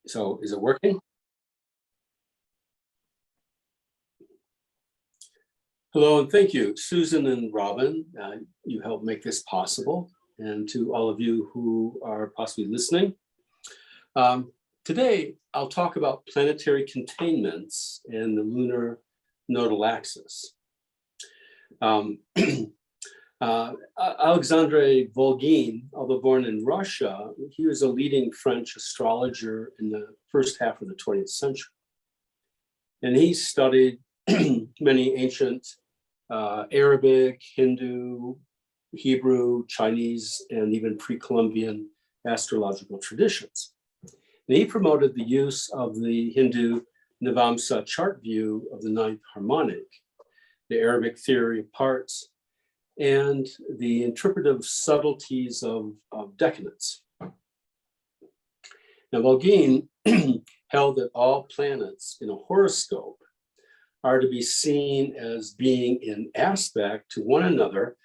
So is it working? Hello and thank you, Susan and Robin. You helped make this possible. And to all of you who are possibly listening. Today, I'll talk about planetary containments and the lunar nodal axis. Alexandre Volgin, although born in Russia, he was a leading French astrologer in the first half of the 20th century. And he studied many ancient Arabic, Hindu, Hebrew, Chinese, and even pre-Columbian astrological traditions. And he promoted the use of the Hindu Navamsa chart view of the ninth harmonic, the Arabic theory of parts, and the interpretive subtleties of decadence. Now, Volgin held that all planets in a horoscope are to be seen as being in aspect to one another,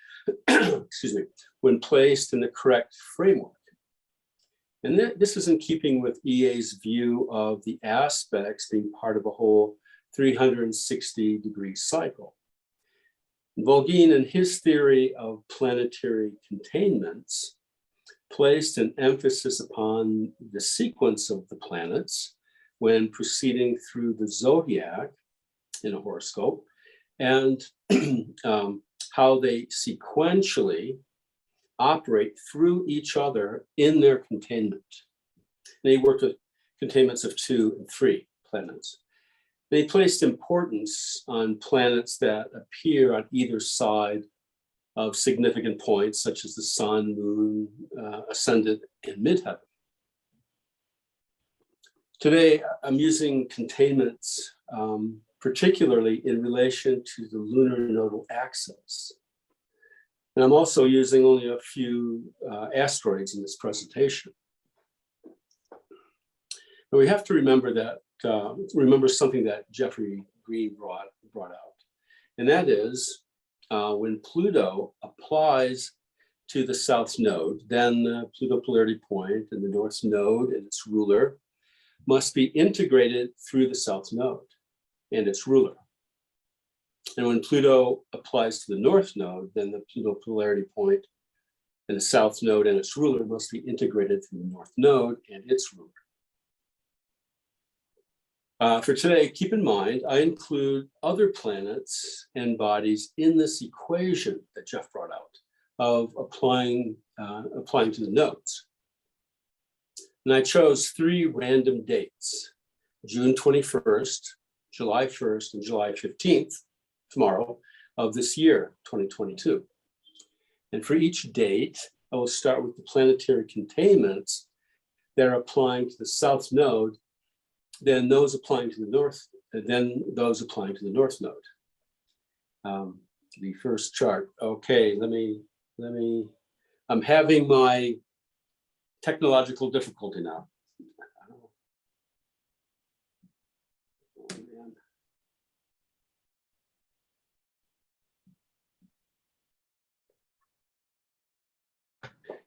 excuse me, when placed in the correct framework. And this is in keeping with EA's view of the aspects being part of a whole 360-degree cycle. Volgin, in his theory of planetary containments, placed an emphasis upon the sequence of the planets when proceeding through the zodiac in a horoscope, and how they sequentially operate through each other in their containment. And he worked with containments of 2 and 3 planets. They placed importance on planets that appear on either side of significant points, such as the sun, moon, ascendant, and midheaven. Today, I'm using containments, particularly in relation to the lunar nodal axis. And I'm also using only a few asteroids in this presentation. But we have to remember that remember something that Jeffrey Green brought out, and that is when Pluto applies to the south node, then the Pluto polarity point and the north node and its ruler must be integrated through the south node and its ruler. And when Pluto applies to the north node, then the Pluto polarity point and the south node and its ruler must be integrated through the north node and its ruler. For today, keep in mind, I include other planets and bodies in this equation that Jeff brought out of applying to the nodes. And I chose 3 random dates, June 21st, July 1st, and July 15th, tomorrow, of this year, 2022. And for each date, I will start with the planetary containments that are applying to the south node, then those applying to the north, and then those applying to the north node. The first chart. Okay, let me, I'm having my technological difficulty now. Oh, man.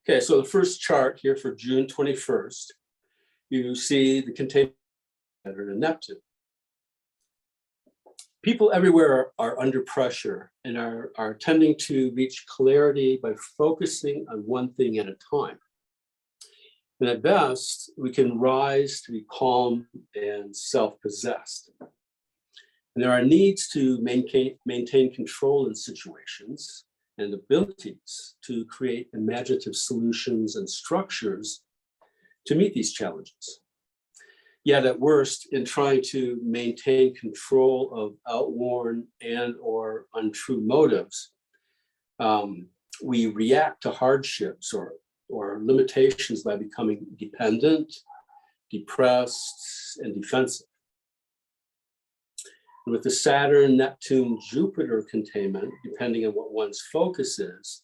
Okay, so the first chart here for June 21st, you see the containment to Neptune. People everywhere are under pressure and are tending to reach clarity by focusing on one thing at a time. And at best, we can rise to be calm and self-possessed. And there are needs to maintain control in situations and abilities to create imaginative solutions and structures to meet these challenges. Yet at worst, in trying to maintain control of outworn and or untrue motives, we react to hardships or limitations by becoming dependent, depressed, and defensive. And with the Saturn, Neptune, Jupiter containment, depending on what one's focus is,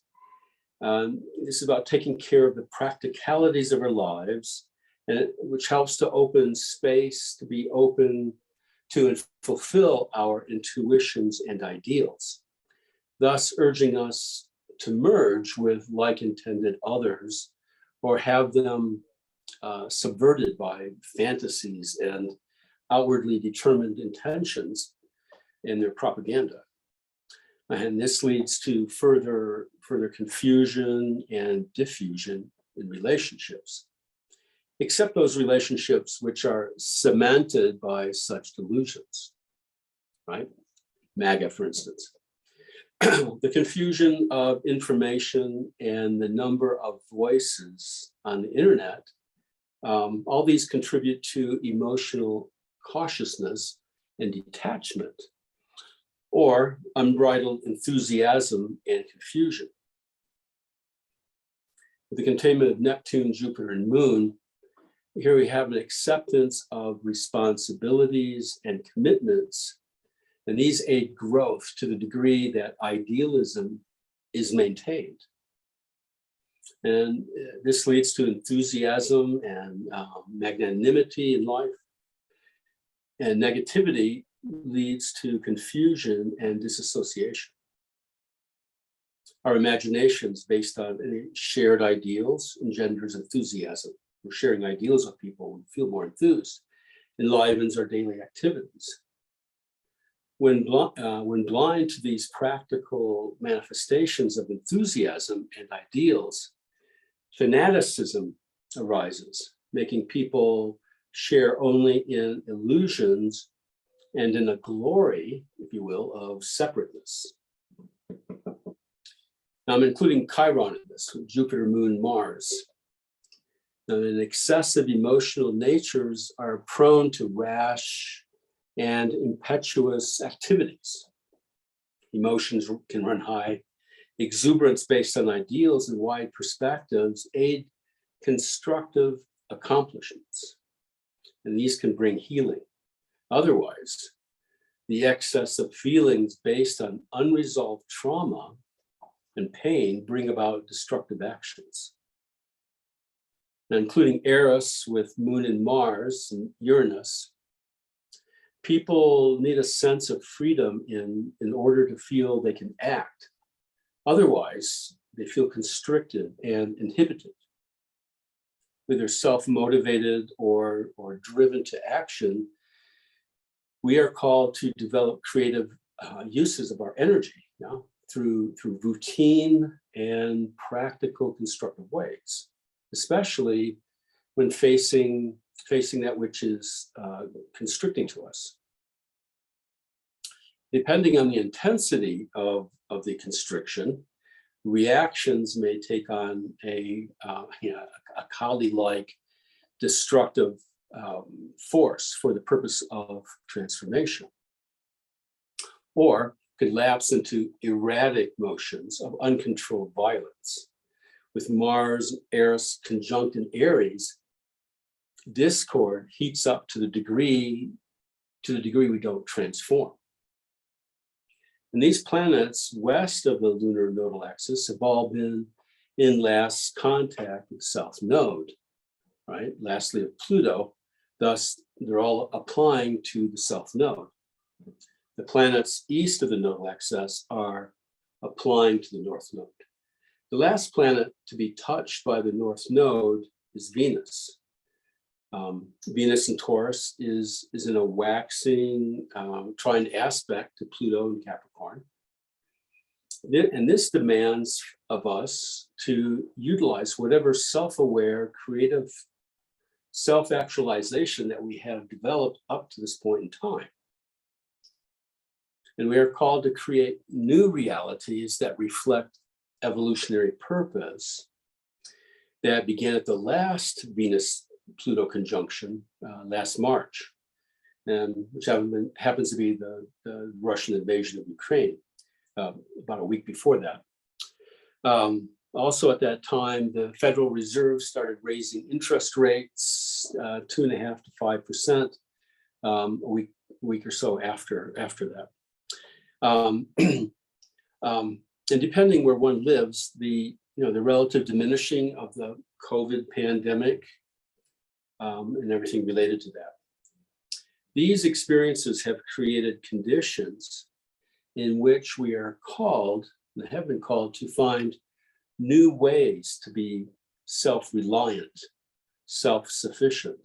this is about taking care of the practicalities of our lives, and which helps to open space to be open to and fulfill our intuitions and ideals, thus urging us to merge with like-intended others or have them subverted by fantasies and outwardly determined intentions in their propaganda. And this leads to further confusion and diffusion in relationships, except those relationships which are cemented by such delusions, right? MAGA, for instance. The confusion of information and the number of voices on the internet, all these contribute to emotional cautiousness and detachment, or unbridled enthusiasm and confusion. With the containment of Neptune, Jupiter, and Moon, here we have an acceptance of responsibilities and commitments, and these aid growth to the degree that idealism is maintained. And this leads to enthusiasm and magnanimity in life. And negativity leads to confusion and disassociation. Our imaginations based on any shared ideals engenders enthusiasm. We're sharing ideals with people, we feel more enthused, enlivens our daily activities. When blind to these practical manifestations of enthusiasm and ideals, fanaticism arises, making people share only in illusions and in a glory, if you will, of separateness. Now I'm including Chiron in this, Jupiter, Moon, Mars. Now, in excessive emotional natures are prone to rash and impetuous activities. Emotions can run high. Exuberance based on ideals and wide perspectives aid constructive accomplishments, and these can bring healing. Otherwise, the excess of feelings based on unresolved trauma and pain bring about destructive actions. Now, including Eros with Moon and Mars and Uranus, people need a sense of freedom in order to feel they can act. Otherwise, they feel constricted and inhibited. Whether self-motivated or driven to action, we are called to develop creative uses of our energy, through routine and practical constructive ways, especially when facing that which is constricting to us. Depending on the intensity of the constriction, reactions may take on a Kali-like destructive force for the purpose of transformation, or could lapse into erratic motions of uncontrolled violence. With Mars, Eris conjunct in Aries, discord heats up to the degree we don't transform. And these planets west of the lunar nodal axis have all been in last contact with South Node, right? Lastly, of Pluto, thus they're all applying to the South Node. The planets east of the nodal axis are applying to the North Node. The last planet to be touched by the North Node is Venus. Venus in Taurus is in a waxing, trine aspect to Pluto and Capricorn. And this demands of us to utilize whatever self-aware, creative self-actualization that we have developed up to this point in time. And we are called to create new realities that reflect evolutionary purpose that began at the last Venus-Pluto conjunction last March, and which happens to be the Russian invasion of Ukraine about a week before that. Also at that time, the Federal Reserve started raising interest rates 2.5% to 5% a week or so after that. And depending where one lives, the relative diminishing of the COVID pandemic and everything related to that. These experiences have created conditions in which we are called, and have been called, to find new ways to be self-reliant self-sufficient,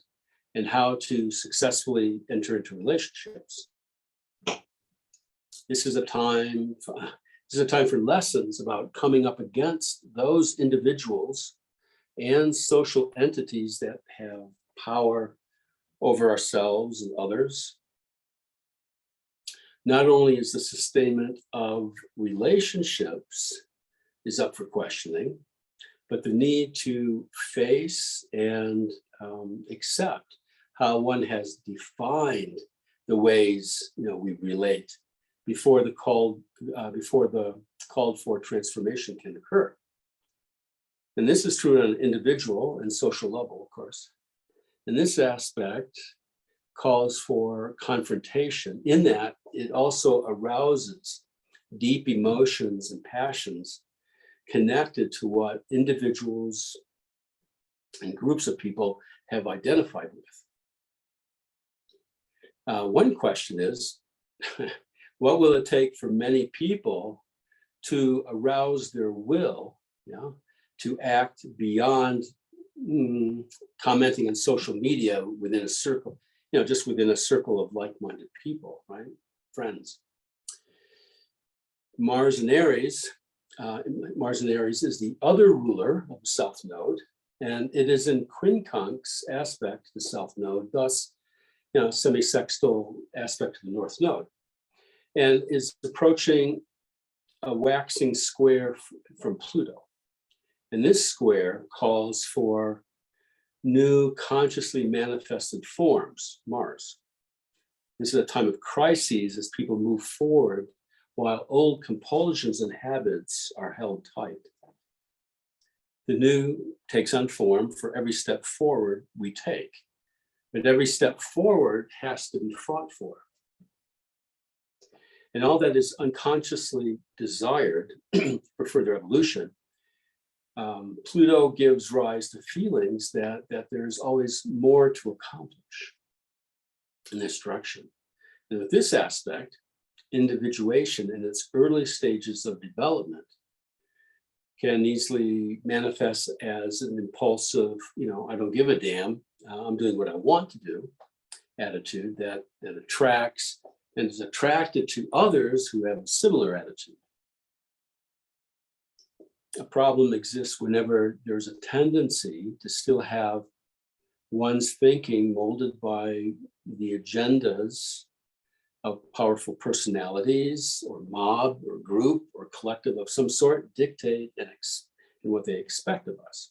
and how to successfully enter into relationships. This is a time for lessons about coming up against those individuals and social entities that have power over ourselves and others. Not only is the sustainment of relationships is up for questioning, but the need to face and accept how one has defined the ways we relate before the called for transformation can occur. And this is true on an individual and social level, of course. And this aspect calls for confrontation in that it also arouses deep emotions and passions connected to what individuals and groups of people have identified with. One question is, what will it take for many people to arouse their will, to act beyond commenting on social media within a circle, just within a circle of like-minded people, right? Friends. Mars in Aries is the other ruler of the South Node, and it is in quincunx aspect to the South Node, thus, semi-sextile aspect to the North Node, and is approaching a waxing square from Pluto. And this square calls for new consciously manifested forms, Mars. This is a time of crises as people move forward while old compulsions and habits are held tight. The new takes on form for every step forward we take, but every step forward has to be fought for. And all that is unconsciously desired for further evolution, Pluto gives rise to feelings that there's always more to accomplish in this direction. And with this aspect, individuation in its early stages of development can easily manifest as an impulsive, I don't give a damn, I'm doing what I want to do attitude that attracts and is attracted to others who have a similar attitude. A problem exists whenever there's a tendency to still have one's thinking molded by the agendas of powerful personalities or mob or group or collective of some sort dictate and what they expect of us.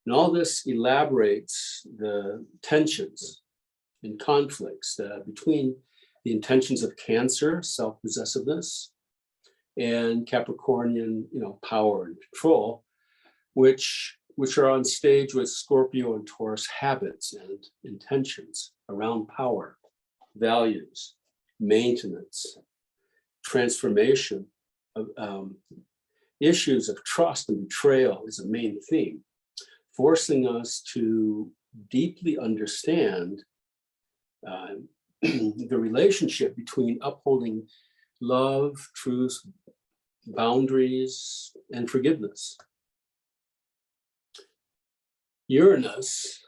And all this elaborates the tensions and conflicts between the intentions of Cancer, self-possessiveness, and Capricornian, power and control, which are on stage with Scorpio and Taurus habits and intentions around power, values, maintenance, transformation, of issues of trust and betrayal is a main theme, forcing us to deeply understand the relationship between upholding love, truth, boundaries, and forgiveness. Uranus,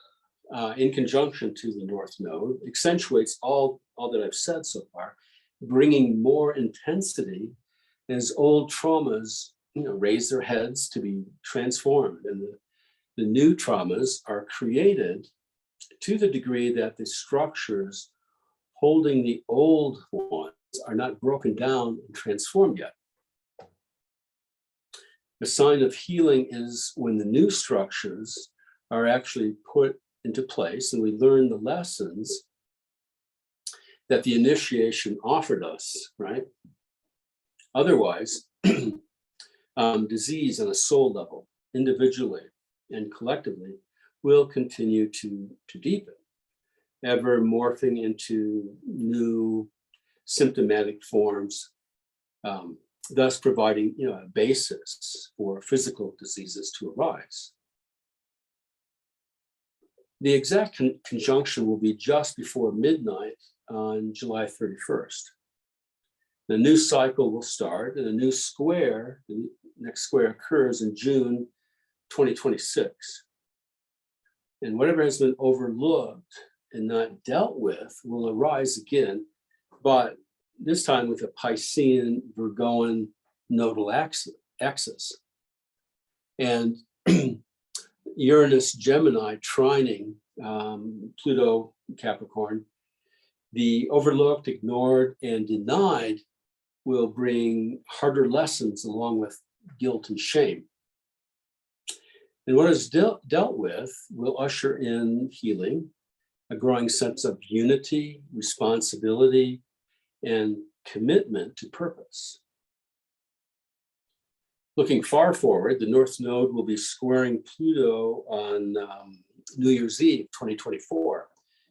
in conjunction to the North Node, accentuates all that I've said so far, bringing more intensity as old traumas, raise their heads to be transformed, and the new traumas are created to the degree that the structures holding the old ones are not broken down and transformed yet. The sign of healing is when the new structures are actually put into place and we learn the lessons that the initiation offered us, right? Otherwise, disease on a soul level, individually and collectively, will continue to deepen, ever morphing into new symptomatic forms, thus providing a basis for physical diseases to arise. The exact conjunction will be just before midnight on July 31st. The new cycle will start, and a new square, the next square occurs in June 2026. And whatever has been overlooked and not dealt with will arise again, but this time with a Piscean Virgoan nodal axis. And Uranus Gemini trining Pluto Capricorn, the overlooked, ignored, and denied will bring harder lessons along with guilt and shame. And what is dealt with will usher in healing, a growing sense of unity, responsibility, and commitment to purpose. Looking far forward, the North Node will be squaring Pluto on New Year's Eve, 2024,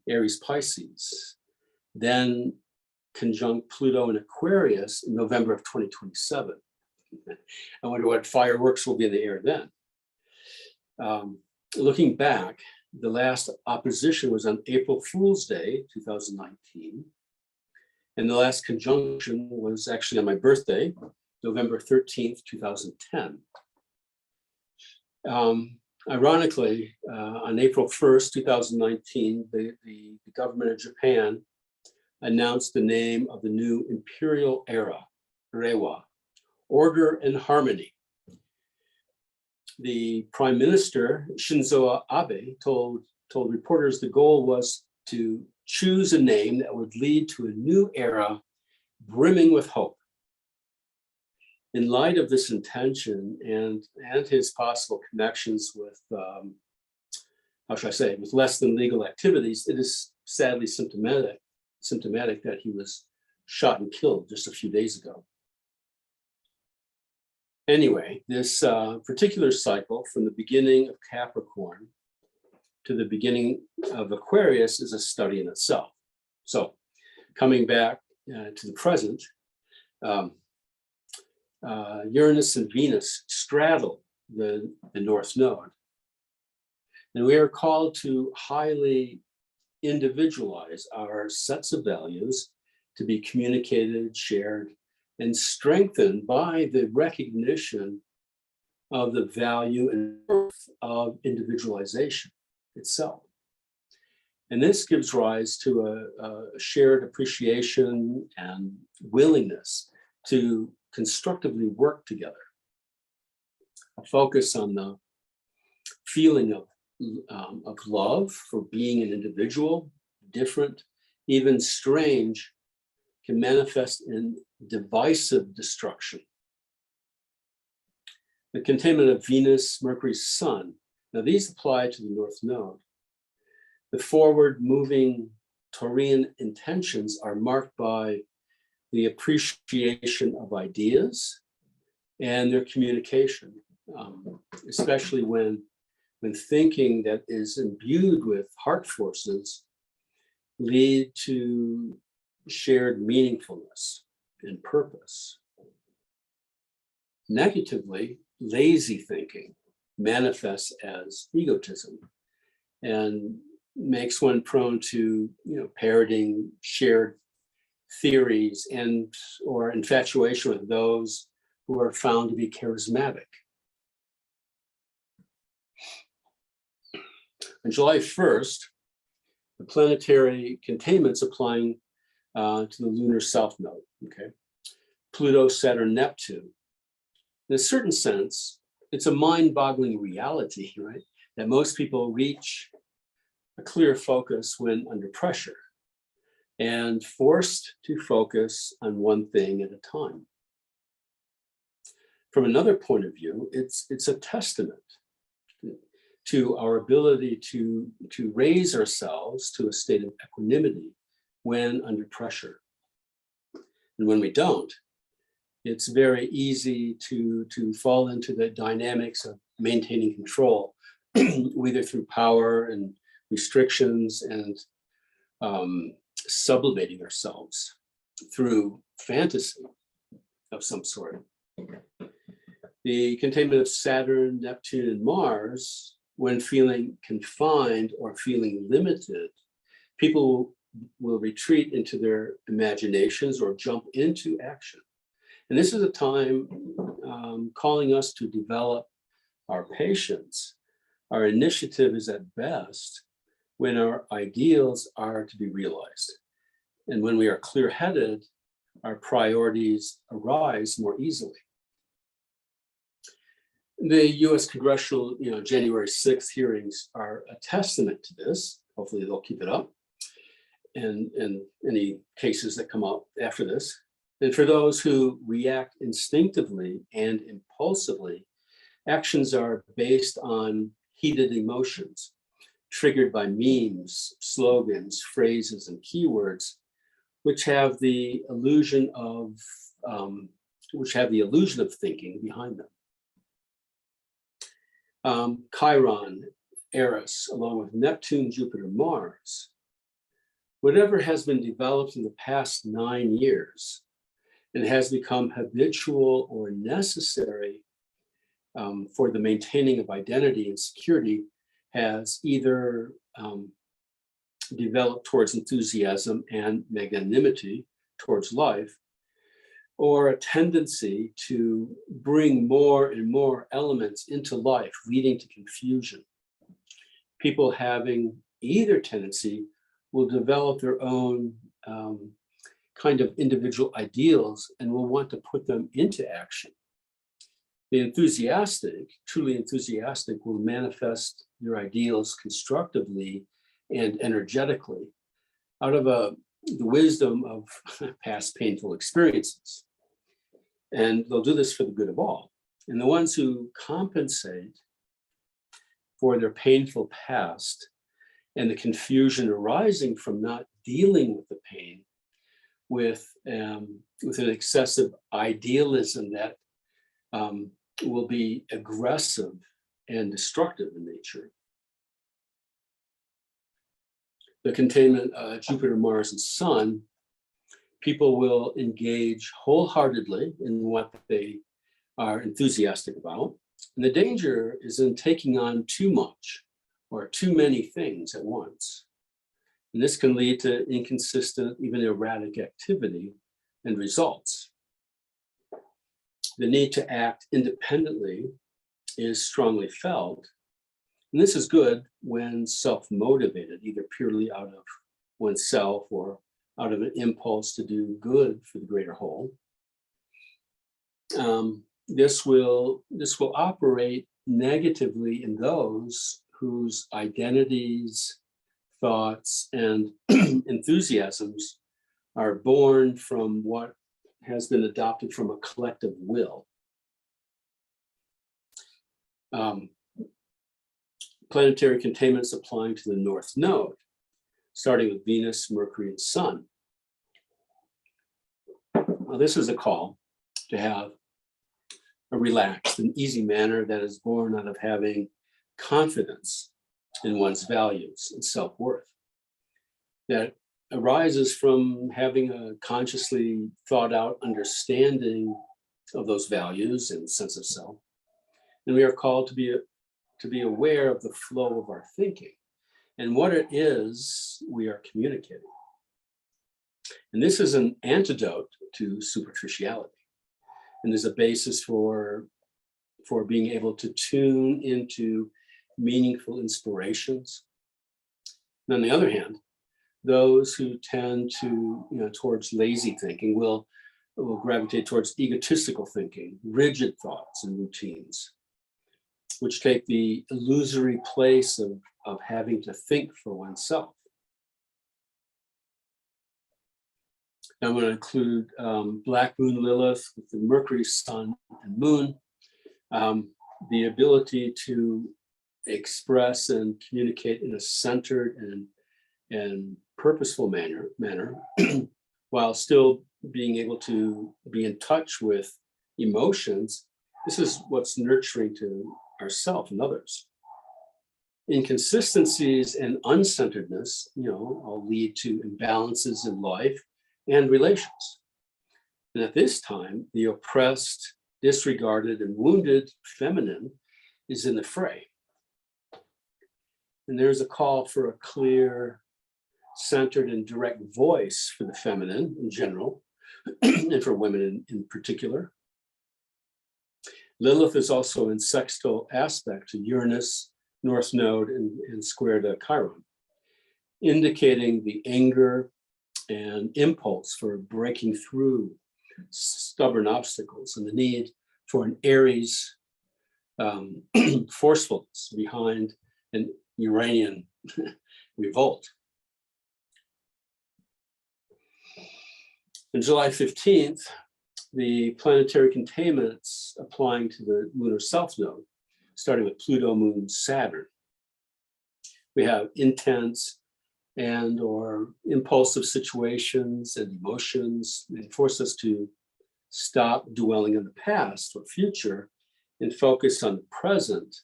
Aries Pisces, then conjunct Pluto in Aquarius in November of 2027. I wonder what fireworks will be in the air then. Looking back, the last opposition was on April Fool's Day, 2019. And the last conjunction was actually on my birthday, November 13th, 2010. Ironically, on April 1st, 2019, the government of Japan announced the name of the new imperial era, Reiwa, Order and Harmony. The Prime Minister, Shinzo Abe, told reporters the goal was to choose a name that would lead to a new era brimming with hope. In light of this intention and his possible connections with, how should I say, with less than legal activities, it is sadly symptomatic that he was shot and killed just a few days ago. Anyway, this particular cycle from the beginning of Capricorn to the beginning of Aquarius is a study in itself. So coming back to the present, Uranus and Venus straddle the North Node. And we are called to highly individualize our sets of values to be communicated, shared, and strengthened by the recognition of the value and worth of individualization itself. And this gives rise to a shared appreciation and willingness to constructively work together. A focus on the feeling of love for being an individual, different, even strange, can manifest in divisive destruction. The containment of Venus, Mercury, Sun. Now these apply to the North Node. The forward-moving Taurian intentions are marked by the appreciation of ideas and their communication, especially when thinking that is imbued with heart forces lead to shared meaningfulness and purpose. Negatively, lazy thinking manifests as egotism and makes one prone to, parroting shared theories and or infatuation with those who are found to be charismatic. On July 1st, the planetary containments applying to the lunar south node, okay? Pluto, Saturn, Neptune. In a certain sense, it's a mind-boggling reality, right? That most people reach a clear focus when under pressure and forced to focus on one thing at a time. From another point of view, it's a testament to our ability to raise ourselves to a state of equanimity when under pressure. And when we don't, it's very easy to fall into the dynamics of maintaining control, either through power and restrictions and sublimating ourselves through fantasy of some sort. The containment of Saturn, Neptune, and Mars, when feeling confined or feeling limited, people will retreat into their imaginations or jump into action. And this is a time calling us to develop our patience, Our initiative is at best when our ideals are to be realized. And when we are clear-headed, our priorities arise more easily. The US congressional, January 6th hearings are a testament to this. Hopefully they'll keep it up. And any cases that come up after this. And for those who react instinctively and impulsively, actions are based on heated emotions, triggered by memes, slogans, phrases, and keywords, which have the illusion of thinking behind them. Chiron, Eris, along with Neptune, Jupiter, Mars, whatever has been developed in the past 9 years and has become habitual or necessary for the maintaining of identity and security has either developed towards enthusiasm and magnanimity towards life, or a tendency to bring more and more elements into life, leading to confusion. People having either tendency will develop their own kind of individual ideals and will want to put them into action. The enthusiastic, truly enthusiastic, will manifest their ideals constructively and energetically out of the wisdom of past painful experiences. And they'll do this for the good of all. And the ones who compensate for their painful past and the confusion arising from not dealing with the pain with an excessive idealism that will be aggressive and destructive in nature. The containment, Jupiter, Mars, and Sun, people will engage wholeheartedly in what they are enthusiastic about. And the danger is in taking on too much or too many things at once. And this can lead to inconsistent, even erratic activity and results. The need to act independently is strongly felt. And this is good when self-motivated, either purely out of oneself or out of an impulse to do good for the greater whole. This will operate negatively in those whose identities, thoughts, and enthusiasms are born from what has been adopted from a collective will. Planetary containments applying to the North Node, starting with Venus, Mercury, and Sun. Now, this is a call to have a relaxed and easy manner that is born out of having confidence in one's values and self-worth, that arises from having a consciously thought out understanding of those values and sense of self. And we are called to be aware of the flow of our thinking and what it is we are communicating. And this is an antidote to superficiality and is a basis for being able to tune into meaningful inspirations. And on the other hand, those who tend to, towards lazy thinking will gravitate towards egotistical thinking, rigid thoughts and routines, which take the illusory place of having to think for oneself. I'm going to include Black Moon Lilith with the Mercury, Sun, and Moon, the ability to express and communicate in a centered and purposeful manner while still being able to be in touch with emotions. This is what's nurturing to ourselves and others. Inconsistencies and uncenteredness, all lead to imbalances in life and relations. And at this time, the oppressed, disregarded, and wounded feminine is in the fray. And there's a call for a clear, centered, and direct voice for the feminine in general, and for women in particular. Lilith is also in sextile aspect to Uranus, North Node and square to Chiron, indicating the anger and impulse for breaking through stubborn obstacles and the need for an Aries forcefulness behind an Uranian revolt. On July 15th, the planetary containments applying to the lunar south node, starting with Pluto, Moon, Saturn. We have intense and or impulsive situations and emotions. They force us to stop dwelling on the past or future and focus on the present.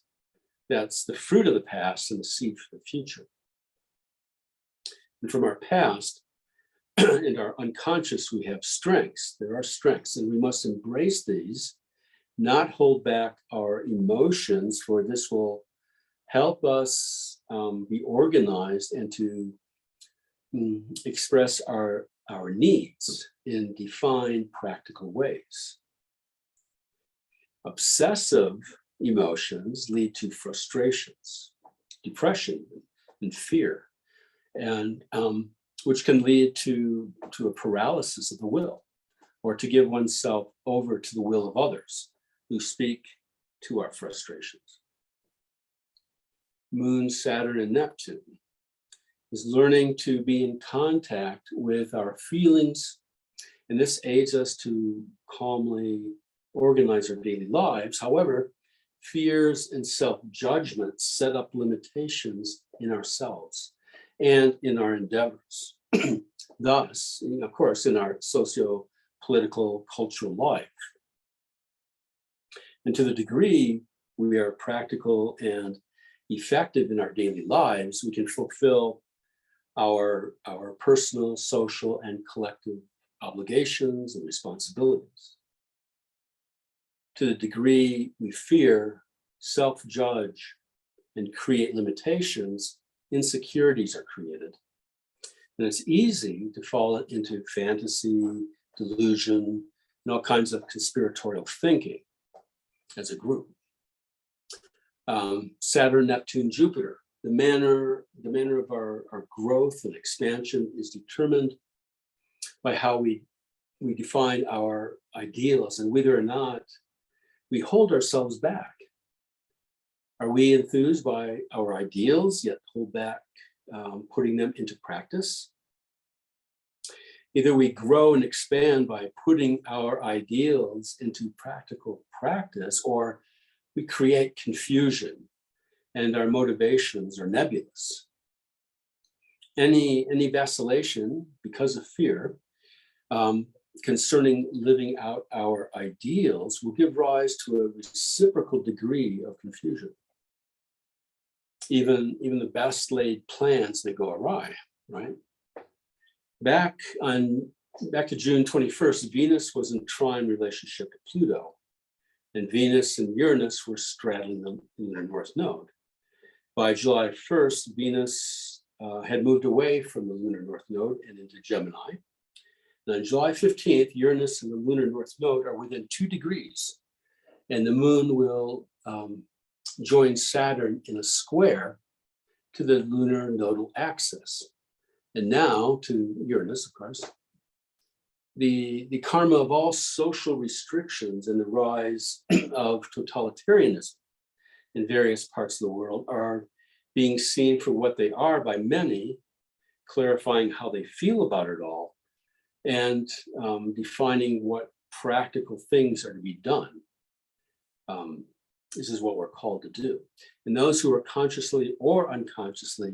That's the fruit of the past and the seed for the future. And from our past and our unconscious, we have strengths. There are strengths, and we must embrace these, not hold back our emotions, for this will help us be organized and to express our needs in defined, practical ways. Obsessive emotions lead to frustrations, depression, and fear, and which can lead to a paralysis of the will, or to give oneself over to the will of others who speak to our frustrations. Moon, Saturn, and Neptune is learning to be in contact with our feelings, and this aids us to calmly organize our daily lives. However, fears and self-judgment set up limitations in ourselves and in our endeavors. Thus, of course, in our socio-political, cultural life. And to the degree we are practical and effective in our daily lives, we can fulfill our personal, social, and collective obligations and responsibilities. To the degree we fear, self-judge, and create limitations, insecurities are created. And it's easy to fall into fantasy, delusion, and all kinds of conspiratorial thinking as a group. Saturn, Neptune, Jupiter. The manner of our growth and expansion is determined by how we define our ideals and whether or not we hold ourselves back. Are we enthused by our ideals, yet hold back putting them into practice? Either we grow and expand by putting our ideals into practical practice, or we create confusion and our motivations are nebulous. Any vacillation because of fear concerning living out our ideals will give rise to a reciprocal degree of confusion. Even the best laid plans, they go awry, right? Back to June 21st, Venus was in trine relationship to Pluto, and Venus and Uranus were straddling the lunar north node. By July 1st, Venus had moved away from the lunar north node and into Gemini. And on July 15th, Uranus and the lunar north node are within 2 degrees, and the moon will join Saturn in a square to the lunar nodal axis. And now to Uranus, of course. The karma of all social restrictions and the rise of totalitarianism in various parts of the world are being seen for what they are by many, clarifying how they feel about it all, and defining what practical things are to be done. This is what we're called to do. And those who are consciously or unconsciously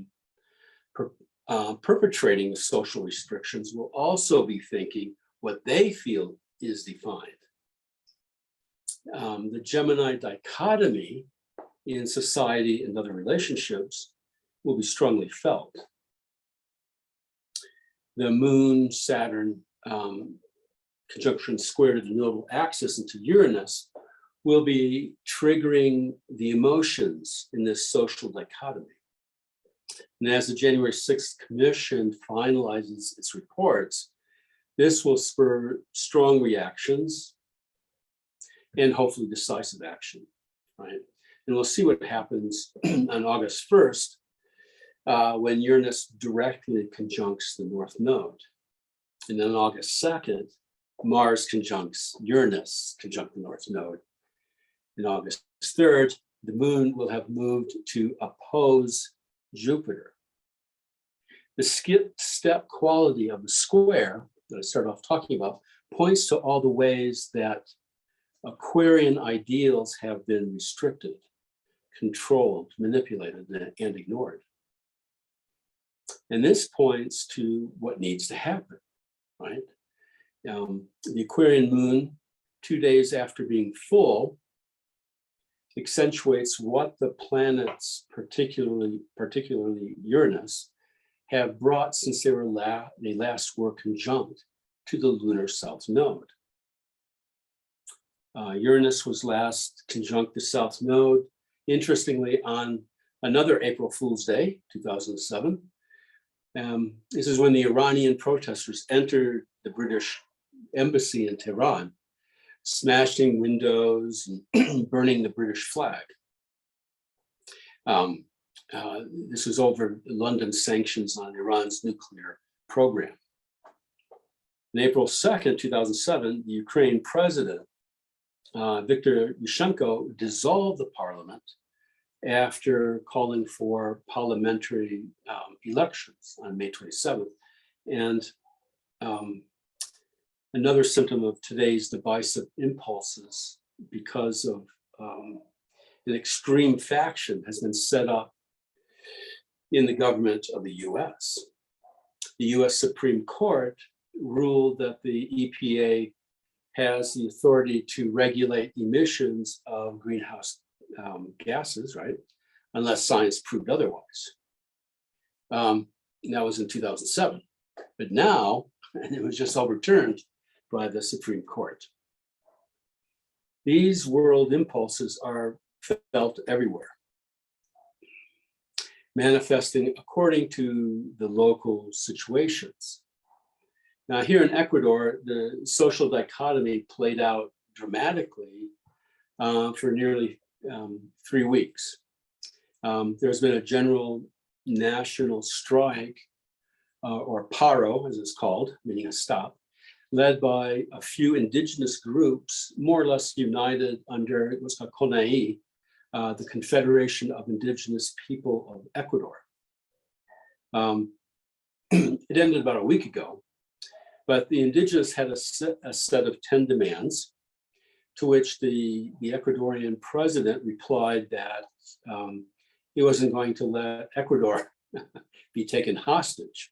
perpetrating the social restrictions will also be thinking what they feel is defined. The Gemini dichotomy in society and other relationships will be strongly felt. The Moon, Saturn conjunction square to the nodal axis into Uranus will be triggering the emotions in this social dichotomy. And as the January 6th Commission finalizes its reports, this will spur strong reactions and hopefully decisive action, right? And we'll see what happens on August 1st when Uranus directly conjuncts the North Node. And then on August 2nd, Mars conjuncts Uranus, conjunct the North Node. And August 3rd, the moon will have moved to oppose Jupiter. The step quality of the square that I started off talking about points to all the ways that Aquarian ideals have been restricted, controlled, manipulated, and ignored. And this points to what needs to happen, right? The Aquarian moon, 2 days after being full, accentuates what the planets, particularly Uranus, have brought since they last were conjunct to the lunar south node. Uranus was last conjunct the south node, interestingly, on another April Fool's Day, 2007. This is when the Iranian protesters entered the British embassy in Tehran, smashing windows and burning the British flag. This was over London's sanctions on Iran's nuclear program. On April 2nd, 2007, the Ukraine president, Viktor Yushchenko, dissolved the parliament after calling for parliamentary elections on May 27th. And another symptom of today's divisive impulses, because of an extreme faction has been set up in the government of the US. The US Supreme Court ruled that the EPA has the authority to regulate emissions of greenhouse gases, right? Unless science proved otherwise. And that was in 2007. But now, and it was just overturned by the Supreme Court. These world impulses are felt everywhere, manifesting according to the local situations. Now, here in Ecuador, the social dichotomy played out dramatically for nearly 3 weeks. There's been a general national strike, or paro, as it's called, meaning a stop, led by a few indigenous groups, more or less united under what's called CONAI, the Confederation of Indigenous People of Ecuador. It ended about a week ago, but the indigenous had a set of 10 demands, to which the Ecuadorian president replied that he wasn't going to let Ecuador be taken hostage.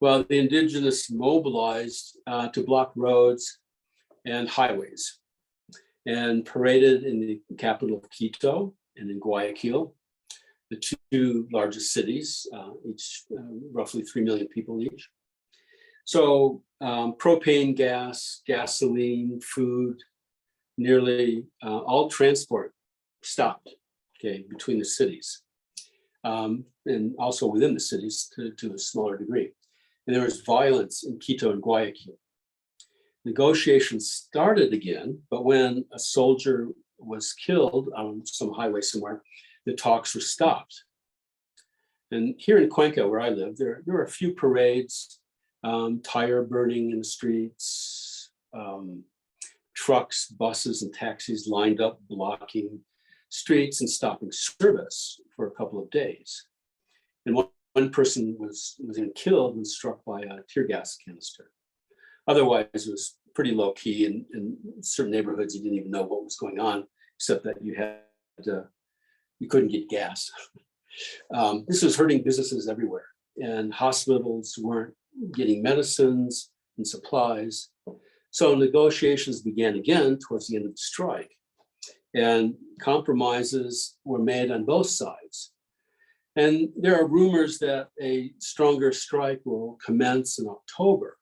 Well, the indigenous mobilized to block roads and highways and paraded in the capital of Quito and in Guayaquil, the two largest cities, each roughly 3 million people each. So propane gas, gasoline, food, nearly all transport stopped, okay, between the cities, and also within the cities to a smaller degree. And there was violence in Quito and Guayaquil. Negotiations started again, but when a soldier was killed on some highway somewhere, the talks were stopped. And here in Cuenca, where I live, there were a few parades, tire burning in the streets, trucks, buses, and taxis lined up blocking streets and stopping service for a couple of days. And one person was even killed and struck by a tear gas canister. Otherwise, it was pretty low key. In certain neighborhoods, you didn't even know what was going on, except that you couldn't get gas. This was hurting businesses everywhere, and hospitals weren't getting medicines and supplies. So negotiations began again towards the end of the strike, and compromises were made on both sides. And there are rumors that a stronger strike will commence in October.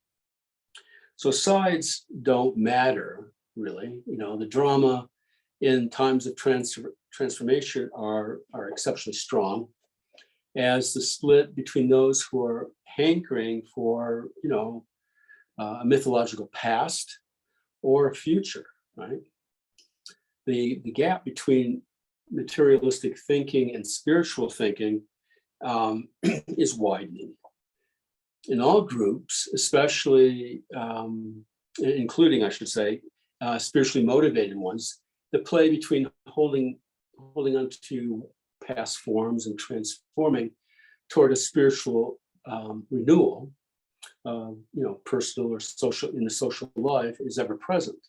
So sides don't matter, really. You know, the drama in times of transformation are exceptionally strong, as the split between those who are hankering for, a mythological past or a future, right? the gap between materialistic thinking and spiritual thinking is widening. In all groups, especially, including, I should say, spiritually motivated ones, the play between holding on to past forms and transforming toward a spiritual renewal, personal or social, in the social life, is ever present.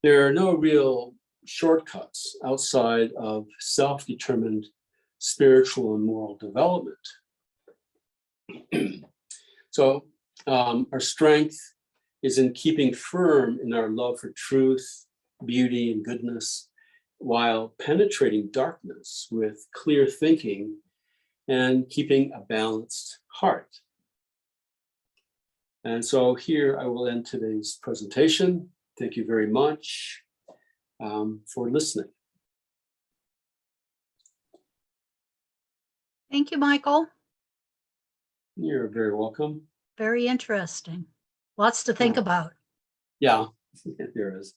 There are no real shortcuts outside of self-determined spiritual and moral development. So our strength is in keeping firm in our love for truth, beauty, and goodness, while penetrating darkness with clear thinking and keeping a balanced heart. And so here I will end today's presentation. Thank you very much for listening. Thank you, Michael. You're very welcome. Very interesting. Lots to think about. Yeah, there is.